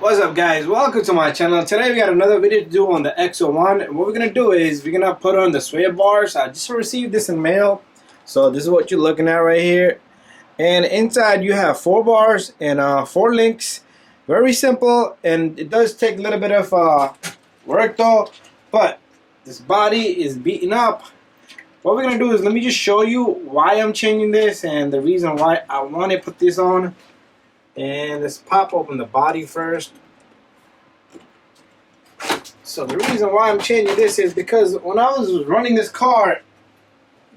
What's up, guys? Welcome to my channel. Today we got another video to do on the XO1. And what we're gonna do is we're gonna put on the sway bars. I just received this in mail, so this is what you're looking at right here. And inside you have 4 bars and 4 links. Very simple, and it does take a little bit of work though. But this body is beaten up. What we're gonna do is let me just show you why I'm changing this and the reason why I want to put this on. And let's pop open the body first. So the reason why I'm changing this is because when I was running this car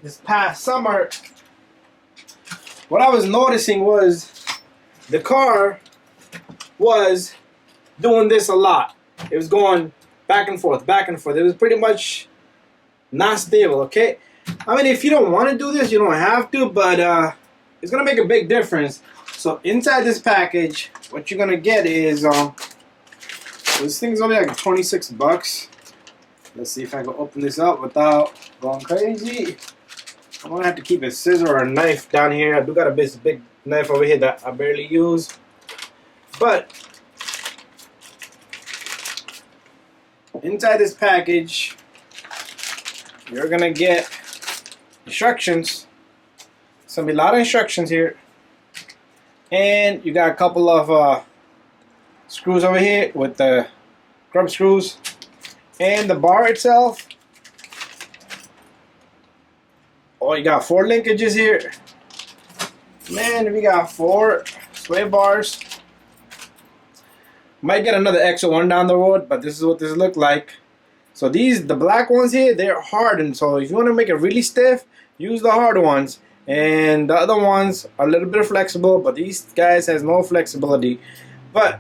this past summer, what I was noticing was the car was doing this a lot. It was going back and forth, back and forth. It was pretty much not stable, okay? I mean, if you don't want to do this, you don't have to, but it's going to make a big difference. So inside this package, what you're gonna get is this thing's only like 26 bucks. Let's see if I can open this up without going crazy. I'm gonna have to keep a scissor or a knife down here. I do got a big knife over here that I barely use. But inside this package, you're gonna get instructions. There's gonna be a lot of instructions here. And you got a couple of screws over here with the grub screws. And the bar itself. Oh, you got 4 linkages here. Man, we got 4 sway bars. Might get another XO1 down the road, but this is what this look like. So the black ones here, they're hardened. So if you want to make it really stiff, use the hard ones. And the other ones are a little bit flexible, but these guys has no flexibility. But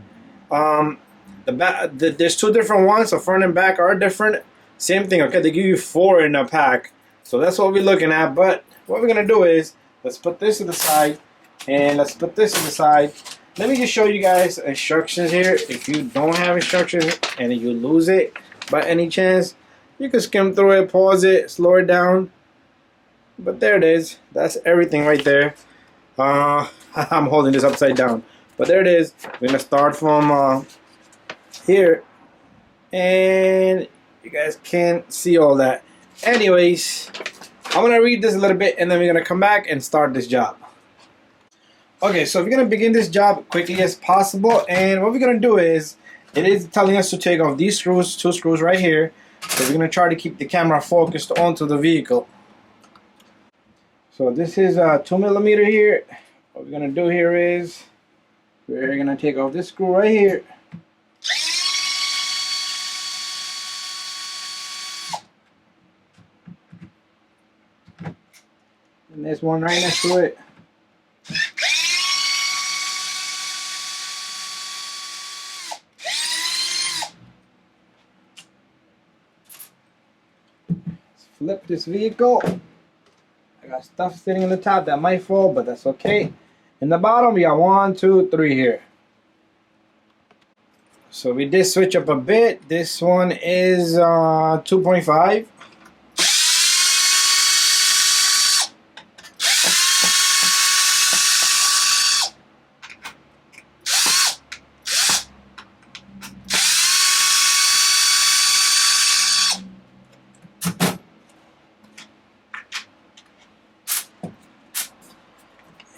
there's 2 different ones, so front and back are different. Same thing, okay? They give you 4 in a pack, so that's what we're looking at. But what we're gonna do is let's put this to the side, and let's put this to the side. Let me just show you guys instructions here. If you don't have instructions and you lose it by any chance, you can skim through it, pause it, slow it down. But there it is. That's everything right there. I'm holding this upside down. But there it is. We're going to start from here. And you guys can't see all that. Anyways, I'm going to read this a little bit and then we're going to come back and start this job. Okay, so we're going to begin this job quickly as possible. And what we're going to do is, it is telling us to take off these screws, 2 screws right here. So we're going to try to keep the camera focused onto the vehicle. So this is 2mm here. What we're gonna do here is we're gonna take off this screw right here. And there's one right next to it. Let's flip this vehicle. I got stuff sitting on the top that might fall, but that's okay. In the bottom, we got 1, 2, 3 here. So we did switch up a bit. This one is 2.5.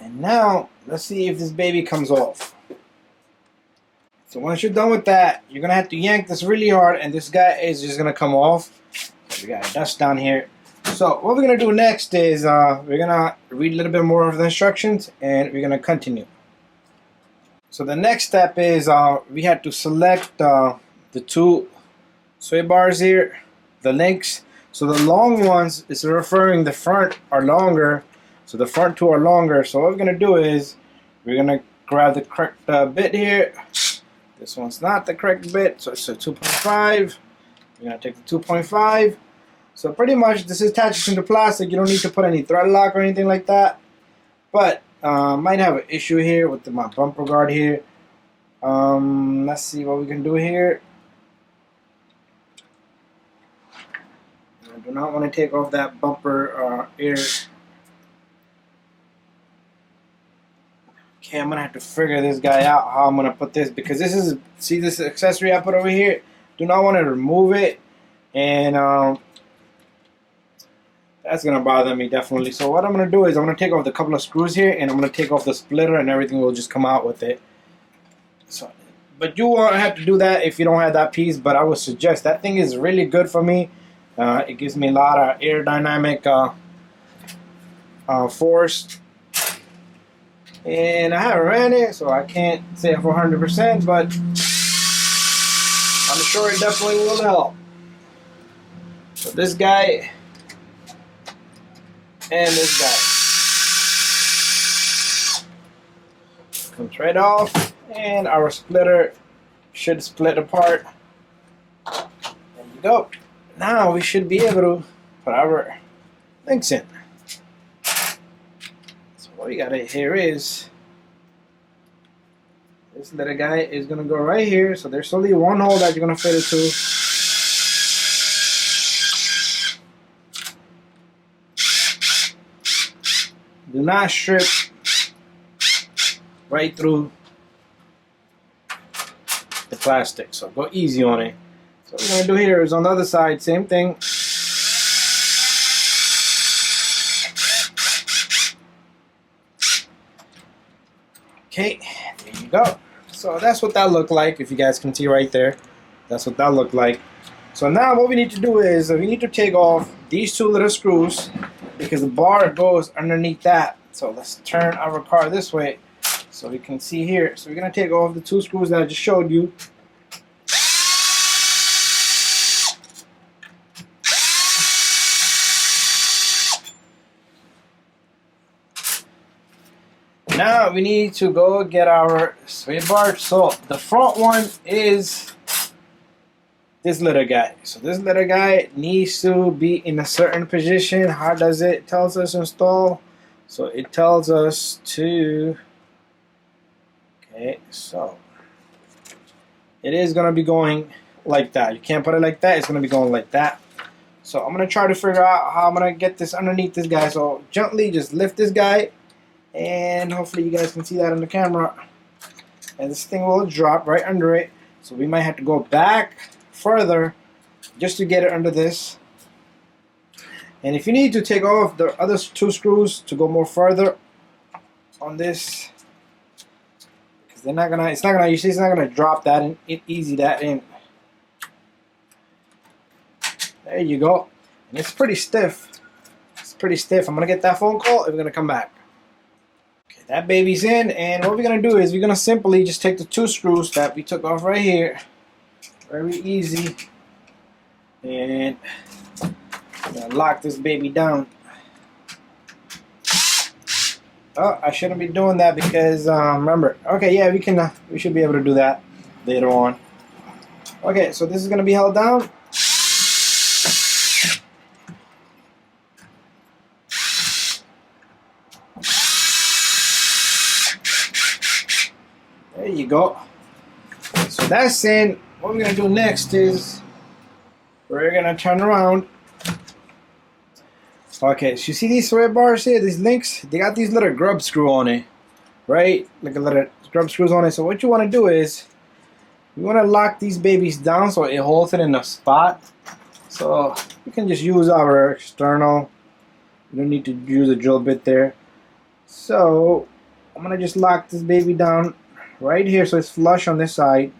And now, let's see if this baby comes off. So once you're done with that, you're going to have to yank this really hard, and this guy is just going to come off. We got dust down here. So what we're going to do next is we're going to read a little bit more of the instructions, and we're going to continue. So the next step is we had to select the 2 sway bars here, the links. So the long ones is referring the front are longer. So the front 2 are longer. So what we're going to do is we're going to grab the correct bit here. This one's not the correct bit, so it's a 2.5. We're going to take the 2.5. So pretty much this is attached into plastic. You don't need to put any thread lock or anything like that. But might have an issue here with my bumper guard here. Let's see what we can do here. I do not want to take off that bumper air Okay, I'm gonna have to figure this guy out how I'm gonna put this, because this is, see this accessory I put over here? Do not want to remove it, and that's gonna bother me definitely. So what I'm gonna do is I'm gonna take off the couple of screws here, and I'm gonna take off the splitter, and everything will just come out with it. So, but you won't have to do that if you don't have that piece. But I would suggest, that thing is really good for me. It gives me a lot of aerodynamic force. And I haven't ran it, so I can't say it for 100%, but I'm sure it definitely will help. So this guy and this guy comes right off, and our splitter should split apart. There you go. Now we should be able to put our links in. What we got here is this little guy is gonna go right here. So there's only one hole that you're gonna fit it to. Do not strip right through the plastic. So go easy on it. So what we're gonna do here is on the other side, same thing. Okay, there you go. So that's what that looked like. If you guys can see right there, that's what that looked like. So now what we need to do is we need to take off these two little screws, because the bar goes underneath that. So let's turn our car this way so we can see here. So we're gonna take off the two screws that I just showed you. Now we need to go get our sway bar. So the front one is this little guy. So this little guy needs to be in a certain position. How does it? It tells us install. So it tells us to, okay, so it is going to be going like that. You can't put it like that. It's going to be going like that. So I'm going to try to figure out how I'm going to get this underneath this guy. So gently just lift this guy. And hopefully you guys can see that on the camera. And this thing will drop right under it. So we might have to go back further just to get it under this. And if you need to take off the other two screws to go more further on this, because they're not gonna, it's not gonna drop that in, easy that in. There you go. And it's pretty stiff. It's pretty stiff. I'm gonna get that phone call and we're gonna come back. That baby's in, and what we're going to do is we're going to simply just take the two screws that we took off right here. Very easy. And I'm going to lock this baby down. Oh, I shouldn't be doing that because, remember, okay, yeah, we should be able to do that later on. Okay, so this is going to be held down. There you go. So that's in. What we're going to do next is we're going to turn around. Okay, so you see these sway bars here, these links? They got these little grub screw on it, right? Like a little grub screws on it. So what you want to do is you want to lock these babies down so it holds it in a spot. So we can just use our external. You don't need to use a drill bit there. So I'm going to just lock this baby down right here so it's flush on this side.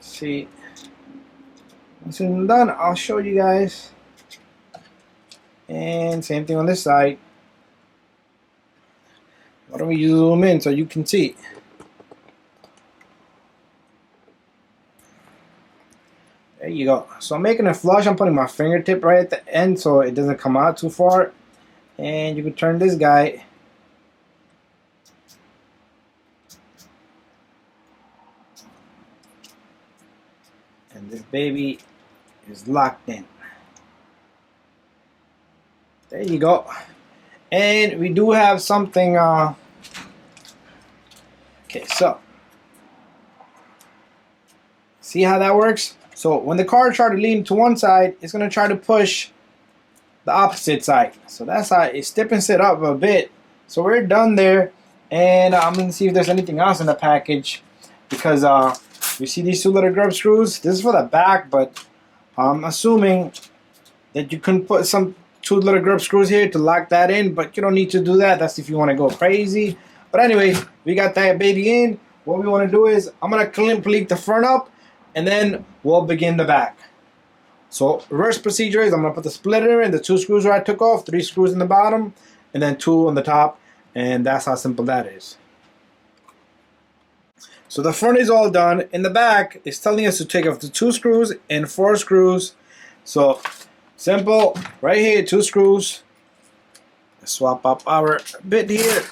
See, once it's done, I'll show you guys. And same thing on this side. Why don't we zoom in so you can see? There you go. So I'm making it flush. I'm putting my fingertip right at the end so it doesn't come out too far. And you can turn this guy. And this baby is locked in. There you go. And we do have something, okay, so see how that works? So when the car tries to lean to one side, it's going to try to push the opposite side. So that's how it stiffens it up a bit So we're done there, and I'm gonna see if there's anything else in the package, because you see these two little grub screws. This is for the back, but I'm assuming that you can put some two little grub screws here to lock that in, but you don't need to do that. That's if you want to go crazy. But anyway, we got that baby in. What we want to do is I'm gonna complete the front up, and then we'll begin the back. So reverse procedure is I'm gonna put the splitter in, the two screws where I took off, 3 screws in the bottom, and then 2 on the top, and that's how simple that is. So the front is all done. In the back, it's telling us to take off the 2 screws and 4 screws. So simple, right here, 2 screws. Let's swap up our bit here.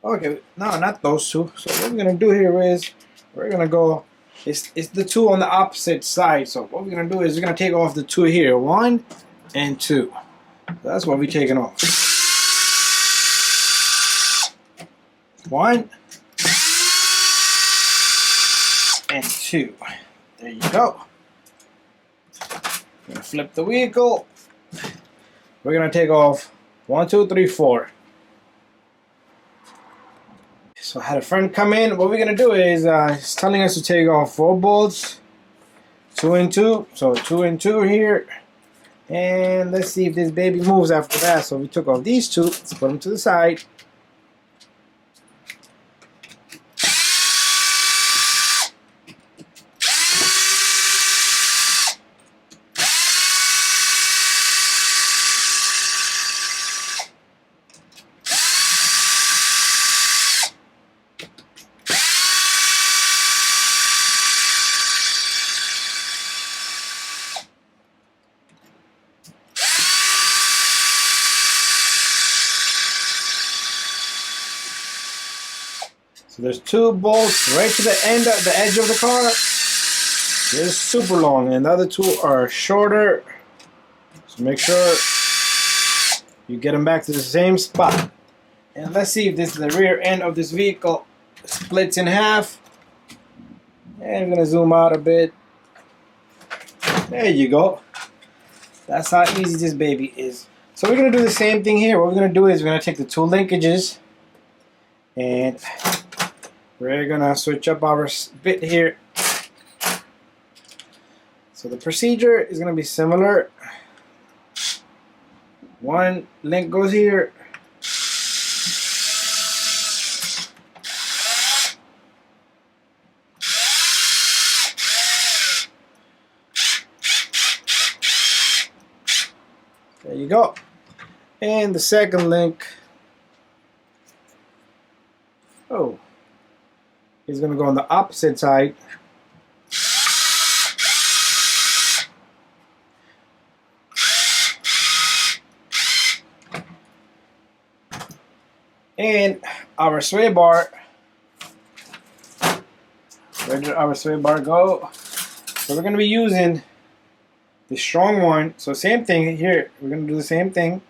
Okay, no, not those 2. So what we're gonna do here is we're gonna go. It's the 2 on the opposite side. So what we're gonna do is we're gonna take off the 2 here, 1 and 2. That's what we're taking off. 1 and 2. There you go. We're gonna flip the vehicle. We're gonna take off 1, 2, 3, 4. So I had a friend come in. What we're gonna do is he's telling us to take off 4 bolts, 2 and 2. So 2 and 2 here. And let's see if this baby moves after that. So we took off these 2. Let's put them to the side. So there's 2 bolts right to the end of the edge of the car. They're super long, and the other 2 are shorter. So make sure you get them back to the same spot. And let's see if this is the rear end of this vehicle. It splits in half. And I'm gonna zoom out a bit. There you go. That's how easy this baby is. So we're gonna do the same thing here. What we're gonna do is we're gonna take the 2 linkages, and we're gonna switch up our bit here. So the procedure is gonna be similar. 1 link goes here. There you go. And the second link, is going to go on the opposite side. And our sway bar, where did our sway bar go? So we're going to be using the strong one. So same thing here, we're going to do the same thing.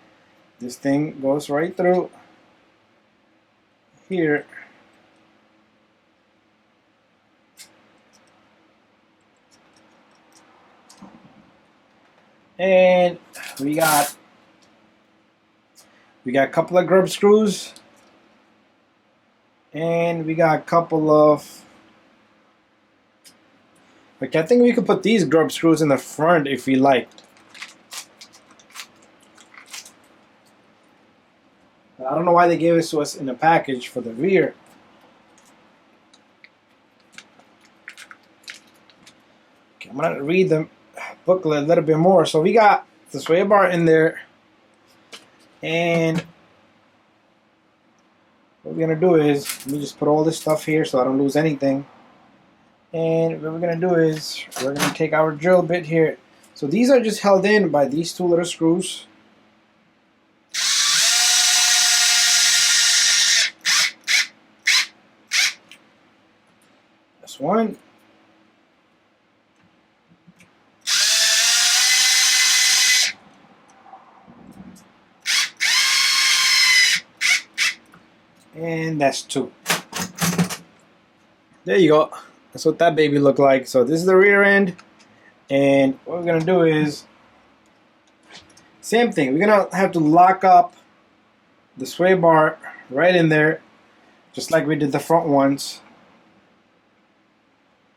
This thing goes right through here. And we got a couple of grub screws, and we got a couple of, okay, I think we could put these grub screws in the front if we liked. I don't know why they gave this to us in a package for the rear. Okay, I'm gonna read the booklet a little bit more. So we got the sway bar in there, and what we're gonna do is, let me just put all this stuff here so I don't lose anything. And what we're gonna do is we're gonna take our drill bit here. So these are just held in by these 2 little screws. That's 1. And that's 2. There you go. That's what that baby looked like. So this is the rear end, and what we're gonna do is Same thing. We're gonna have to lock up the sway bar right in there, just like we did the front ones.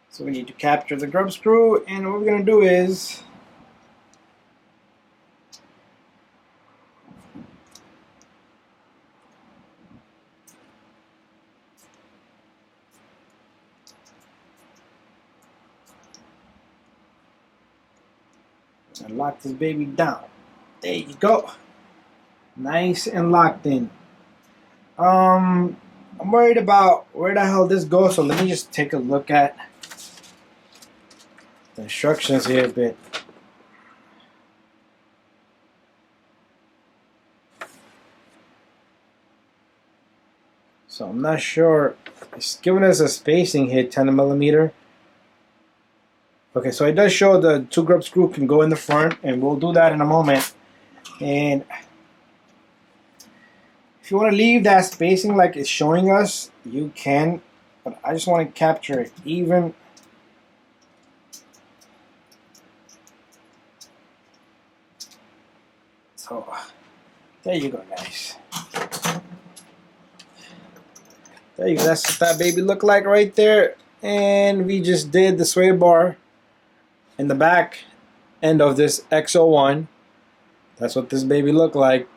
So we need to capture the grub screw, and what we're gonna do is and lock this baby down. There you go. Nice and locked in. I'm worried about where the hell this goes, so let me just take a look at the instructions here a bit. So I'm not sure. It's giving us a spacing here, 10 millimeter. Okay, so it does show the 2 grub screw can go in the front, and we'll do that in a moment. And if you want to leave that spacing like it's showing us, you can, but I just want to capture it even. So there you go, guys. There you go. That's what that baby look like right there. And we just did the sway bar in the back end of this XO1. That's what this baby looked like.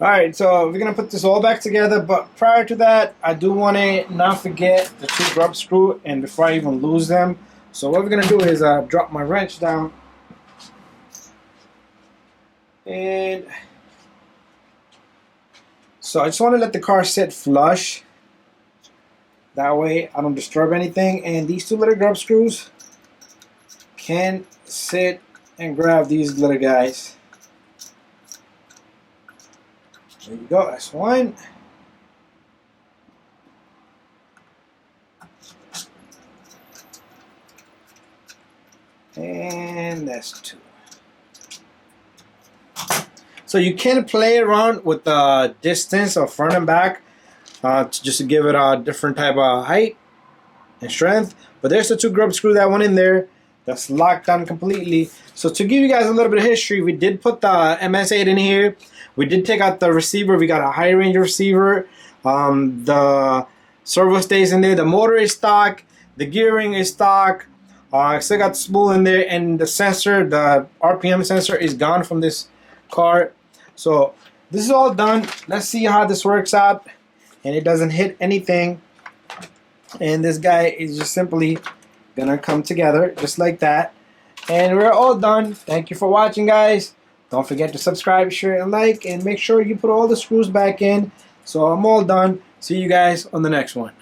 Alright, so we're going to put this all back together, but prior to that, I do want to not forget the 2 grub screw, and before I even lose them. So what we're going to do is drop my wrench down, and so I just want to let the car sit flush. That way I don't disturb anything, and these 2 little grub screws can sit and grab these little guys. There you go, that's 1. And that's 2. So you can play around with the distance of front and back just to give it a different type of height and strength. But there's the 2 grub screw that went in there. That's locked on completely. So to give you guys a little bit of history, we did put the MS8 in here. We did take out the receiver. We got a high range receiver. The servo stays in there. The motor is stock. The gearing is stock. I still got the spool in there, and the sensor, the RPM sensor, is gone from this car. So this is all done. Let's see how this works out, and it doesn't hit anything. And this guy is just simply gonna come together just like that, and we're all done. Thank you for watching, guys. Don't forget to subscribe, share, and like, and make sure you put all the screws back in. So I'm all done. See you guys on the next one.